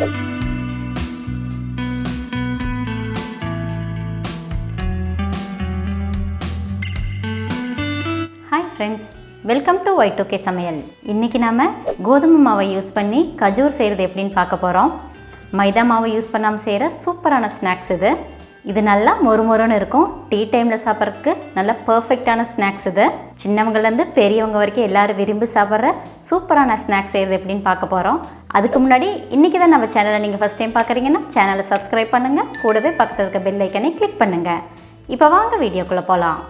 Hi friends, welcome to Y2K Samayal. இன்னைக்கு நாம கோதுமை மாவை யூஸ் பண்ணி கஜூர் செய்யறது எப்படின்னு பார்க்க போறோம். மைதா மாவை யூஸ் பண்ணாம செய்யற சூப்பரான ஸ்நாக்ஸ் இது. இது நல்லா மொறுமொறுன்னு இருக்கும். டீ டைம்ல சாப்பிட்றதுக்கு நல்ல பெர்ஃபெக்ட்டான ஸ்நாக்ஸ் இது. சின்னவங்கல இருந்து பெரியவங்க வரைக்கும் எல்லாரும் விரும்பி சாப்பிட்ற சூப்பரான ஸ்நாக்ஸ் செய்யறது எப்படின்னு பார்க்க போறோம். அதுக்கு முன்னாடி இன்னைக்கு தான் நம்ம சேனலை நீங்க ஃபர்ஸ்ட் டைம் பார்க்கறீங்கன்னா சேனலை சப்ஸ்கிரைப் பண்ணுங்க. கூடவே பக்கத்துல இருக்க பெல் ஐகானை கிளிக் பண்ணுங்க. இப்போ வாங்க வீடியோக்குள்ள போலாம்.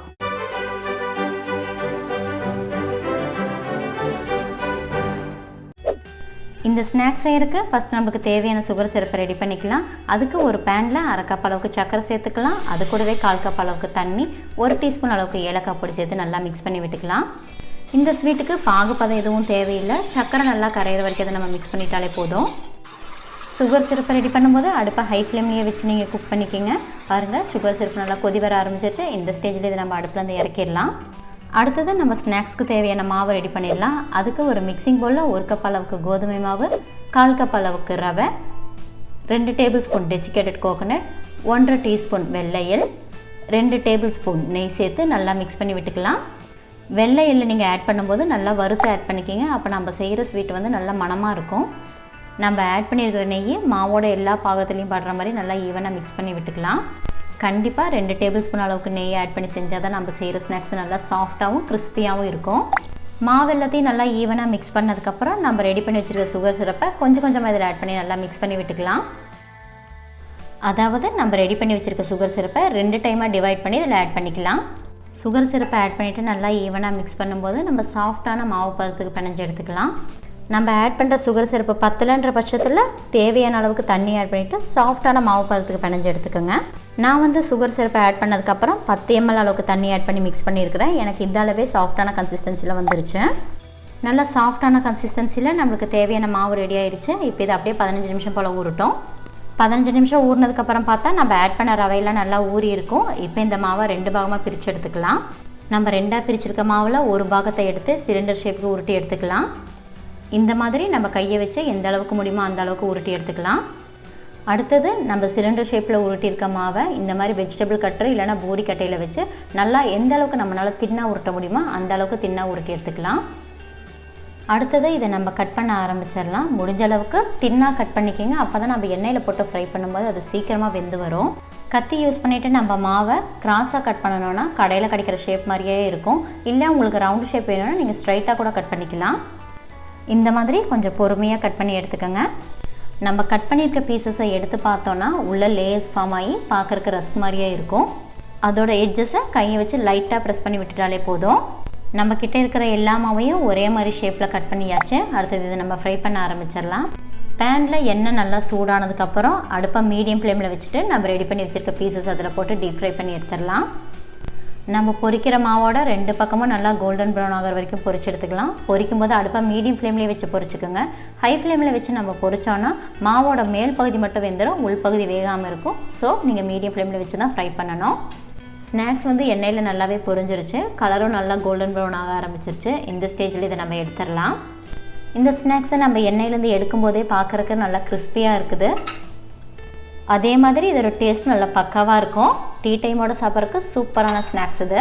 இந்த ஸ்நாக்ஸ் செய்யறதுக்கு ஃபர்ஸ்ட் நமக்கு தேவையான சுகர் சிரப்பை ரெடி பண்ணிக்கலாம். அதுக்கு ஒரு பேனில் 1/2 கப் அளவுக்கு சர்க்கரை சேர்த்துக்கலாம். அது கூடவே 1/4 கப் அளவுக்கு தண்ணி, 1 டீஸ்பூன் அளவுக்கு ஏலக்காய் பொடி சேர்த்து நல்லா மிக்ஸ் பண்ணி விட்டுக்கலாம். இந்த ஸ்வீட்டுக்கு பாகுபதம் எதுவும் தேவையில்லை. சர்க்கரை நல்லா கரையிற வரைக்கும் அதை நம்ம மிக்ஸ் பண்ணிட்டாலே போதும். சுகர் சிரப்பை ரெடி பண்ணும்போது அடுப்பை ஹை ஃப்ளேம்லேயே வச்சு நீங்கள் குக் பண்ணிக்கிங்க. பாருங்கள், சுகர் சிரப்பு நல்லா கொதி வர ஆரம்பிச்சிருச்சு. இந்த ஸ்டேஜில் இதை நம்ம அடுப்பில் வந்து இறக்கிடலாம். அடுத்தது நம்ம ஸ்நாக்ஸ்க்கு தேவையான மாவை ரெடி பண்ணிடலாம். அதுக்கு ஒரு மிக்சிங் பவுலில் 1 கப் அளவுக்கு கோதுமை மாவு, 1/4 கப் அளவுக்கு ரவை, 2 table spoon desiccated coconut, 1/2 teaspoon வெள்ளை எள், 2 டேபிள் ஸ்பூன் நெய் சேர்த்து நல்லா மிக்ஸ் பண்ணி விட்டுக்கலாம். வெள்ளை எள்ளை நீங்கள் ஆட் பண்ணும்போது நல்லா வறுத்து ஆட் பண்ணிக்கிங்க. அப்போ நம்ம செய்கிற ஸ்வீட் வந்து நல்லா மணமாக இருக்கும். நம்ம ஆட் பண்ணியிருக்கிற நெய் மாவோட எல்லா பாகத்துலேயும் படுற மாதிரி நல்லா ஈவனாக மிக்ஸ் பண்ணி விட்டுக்கலாம். கண்டிப்பாக 2 டேபிள் ஸ்பூன் அளவுக்கு நெய் ஆட் பண்ணி செஞ்சால் தான் நம்ம செய்கிற ஸ்நாக்ஸ் நல்லா சாஃப்டாகவும் கிறிஸ்பியாகவும் இருக்கும். மாவு எல்லாத்தையும் நல்லா ஈவனாக மிக்ஸ் பண்ணதுக்கப்புறம் நம்ம ரெடி பண்ணி வச்சுருக்க சுகர் சிரப்பை கொஞ்சம் கொஞ்சமாக இதில் ஆட் பண்ணி நல்லா மிக்ஸ் பண்ணி விட்டுக்கலாம். அதாவது நம்ம ரெடி பண்ணி வச்சுருக்க சுகர் சிரப்பை 2 டைமாக டிவைட் பண்ணி இதில் ஆட் பண்ணிக்கலாம். சுகர் சிரப்பை ஆட் பண்ணிவிட்டு நல்லா ஈவனாக மிக்ஸ் பண்ணும்போது நம்ம சாஃப்டான மாவு பதத்துக்கு பிணைஞ்சு எடுத்துக்கலாம். நம்ம ஆட் பண்ணுற சுகர் சிரப்பு பத்தலைன்ற பட்சத்தில் தேவையான அளவுக்கு தண்ணி ஆட் பண்ணிவிட்டு சாஃப்டான மாவு பதத்துக்கு பிணைஞ்சு எடுத்துக்கோங்க. நான் வந்து சுகர் சிரப்பை ஆட் பண்ணதுக்கப்புறம் 10 ml அளவுக்கு தண்ணி ஆட் பண்ணி மிக்ஸ் பண்ணியிருக்கிறேன். எனக்கு இந்த அளவே சாஃப்டான கன்சிஸ்டன்சியில் வந்துருச்சு. நல்லா சாஃப்டான கன்சிஸ்டன்சியில் நம்மளுக்கு தேவையான மாவு ரெடி ஆயிடுச்சு. இப்போ இது அப்படியே 15 நிமிஷம் போல் ஊறட்டும். 15 நிமிஷம் ஊறினதுக்கப்புறம் பார்த்தா நம்ம ஆட் பண்ண ரவையெல்லாம் நல்லா ஊறி இருக்கும். இப்போ இந்த மாவை 2 பாகமாக பிரித்து எடுத்துக்கலாம். நம்ம 2ஆக பிரிச்சிருக்க மாவில் ஒரு பாகத்தை எடுத்து சிலிண்டர் ஷேப்புக்கு உருட்டி எடுத்துக்கலாம். இந்த மாதிரி நம்ம கையை வச்சு எந்த அளவுக்கு முடியுமோ அந்த அளவுக்கு உருட்டி எடுத்துக்கலாம். அடுத்தது நம்ம சிலிண்டர் ஷேப்பில் உருட்டியிருக்க மாவை இந்த மாதிரி வெஜிடபிள் கட்டர் இல்லைனா பூரி கட்டையில் வச்சு நல்லா எந்த அளவுக்கு நம்மளால் தின்னாக உருட்ட முடியுமோ அந்த அளவுக்கு தின்னாக உருட்டி எடுத்துக்கலாம். அடுத்தது இதை நம்ம கட் பண்ண ஆரம்பிச்சிடலாம். முடிஞ்ச அளவுக்கு தின்னாக கட் பண்ணிக்கிங்க. அப்போ தான் நம்ம எண்ணெயில் போட்டு ஃப்ரை பண்ணும்போது அது சீக்கிரமாக வெந்து வரும். கத்தி யூஸ் பண்ணிவிட்டு நம்ம மாவை கிராஸாக கட் பண்ணணுன்னா கடையில் கிடைக்கிற ஷேப் மாதிரியே இருக்கும். இல்லை உங்களுக்கு ரவுண்டு ஷேப் வேணும்னா நீங்கள் ஸ்ட்ரைட்டாக கூட கட் பண்ணிக்கலாம். இந்த மாதிரி கொஞ்சம் பொறுமையாக கட் பண்ணி எடுத்துக்கோங்க. நம்ம கட் பண்ணியிருக்க பீசஸை எடுத்து பார்த்தோன்னா உள்ள லேயர்ஸ் ஃபார்ம் ஆகி பார்க்குறக்கு ரஸ்க் மாதிரியே இருக்கும். அதோட எட்ஜஸை கையை வச்சு லைட்டாக ப்ரெஸ் பண்ணி விட்டுட்டாலே போதும். நம்மக்கிட்ட இருக்கிற எல்லா மாவையும் ஒரே மாதிரி ஷேப்பில் கட் பண்ணியாச்சு. அடுத்தது இதை நம்ம ஃப்ரை பண்ண ஆரம்பிச்சிடலாம். பேனில் எண்ணெய் நல்லா சூடானதுக்கப்புறம் அடுப்பை மீடியம் ஃப்ளேமில் வச்சுட்டு நம்ம ரெடி பண்ணி வச்சுருக்க பீசஸ் அதில் போட்டு டீப் ஃப்ரை பண்ணி எடுத்துடலாம். நம்ம பொரிக்கிற மாவோட 2 பக்கமும் நல்லா கோல்டன் ப்ரௌன் ஆகிற வரைக்கும் பொரிச்சு எடுத்துக்கலாம். பொரிக்கும் போது அடுப்பை மீடியம் ஃப்ளேம்லேயே வச்சு பொரிச்சுக்கோங்க. ஹை ஃப்ளேமில் வச்சு நம்ம பொரிச்சோன்னா மாவோட மேல் பகுதி மட்டும் வெந்துடும், உள்பகுதி வேகாமல் இருக்கும். ஸோ நீங்கள் மீடியம் ஃப்ளேமில் வச்சு தான் ஃப்ரை பண்ணணும். ஸ்நாக்ஸ் வந்து எண்ணெயில் நல்லாவே பொரிஞ்சிருச்சு. கலரும் நல்லா கோல்டன் ப்ரௌன் ஆக ஆரம்பிச்சிருச்சு. இந்த ஸ்டேஜில் இதை நம்ம எடுத்துடலாம். இந்த ஸ்நாக்ஸை நம்ம எண்ணெயிலேருந்து எடுக்கும்போதே பார்க்குறக்கு நல்லா கிறிஸ்பியாக இருக்குது. அதே மாதிரி இதோட டேஸ்ட் நல்லா பக்காவாக இருக்கும். டீ டைமோட சாப்பிட்றதுக்கு சூப்பரான ஸ்நாக்ஸ் இது.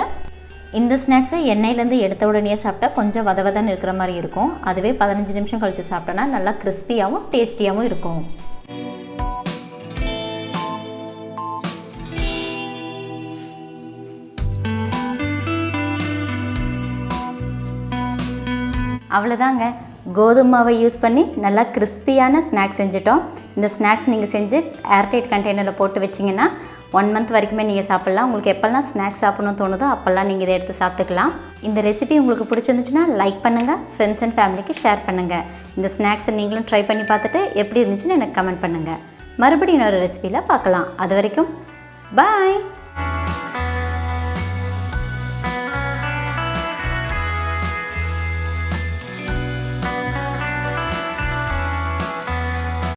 இந்த ஸ்நாக்ஸை எண்ணெயிலேருந்து எடுத்த உடனே சாப்பிட்டா கொஞ்சம் வதவதன்னு இருக்கிற மாதிரி இருக்கும். அதுவே 15 நிமிஷம் கழித்து சாப்பிட்டோன்னா நல்லா கிறிஸ்பியாகவும் டேஸ்டியாகவும் இருக்கும். அவ்வளோதாங்க, கோதுமை மாவை யூஸ் பண்ணி நல்லா கிறிஸ்பியான ஸ்நாக்ஸ் செஞ்சிட்டோம். இந்த ஸ்நாக்ஸ் நீங்கள் செஞ்சு ஏர்டைட் கண்டெய்னரில் போட்டு வச்சிங்கன்னா 1 மந்த் வரைக்குமே நீங்கள் சாப்பிட்லாம். உங்களுக்கு எப்போல்லாம் ஸ்நாக்ஸ் சாப்பிடணும்னு தோணுதோ அப்போல்லாம் நீங்கள் இதை எடுத்து சாப்பிட்டுக்கலாம். இந்த ரெசிபி உங்களுக்கு பிடிச்சிருந்துச்சுன்னா லைக் பண்ணுங்கள், ஃப்ரெண்ட்ஸ் அண்ட் ஃபேமிலிக்கு ஷேர் பண்ணுங்கள். இந்த ஸ்நாக்ஸை நீங்களும் ட்ரை பண்ணி பார்த்துட்டு எப்படி இருந்துச்சுன்னு எனக்கு கமெண்ட் பண்ணுங்கள். மறுபடியும் இன்னொரு ரெசிபியில் பார்க்கலாம். அது வரைக்கும் பாய்.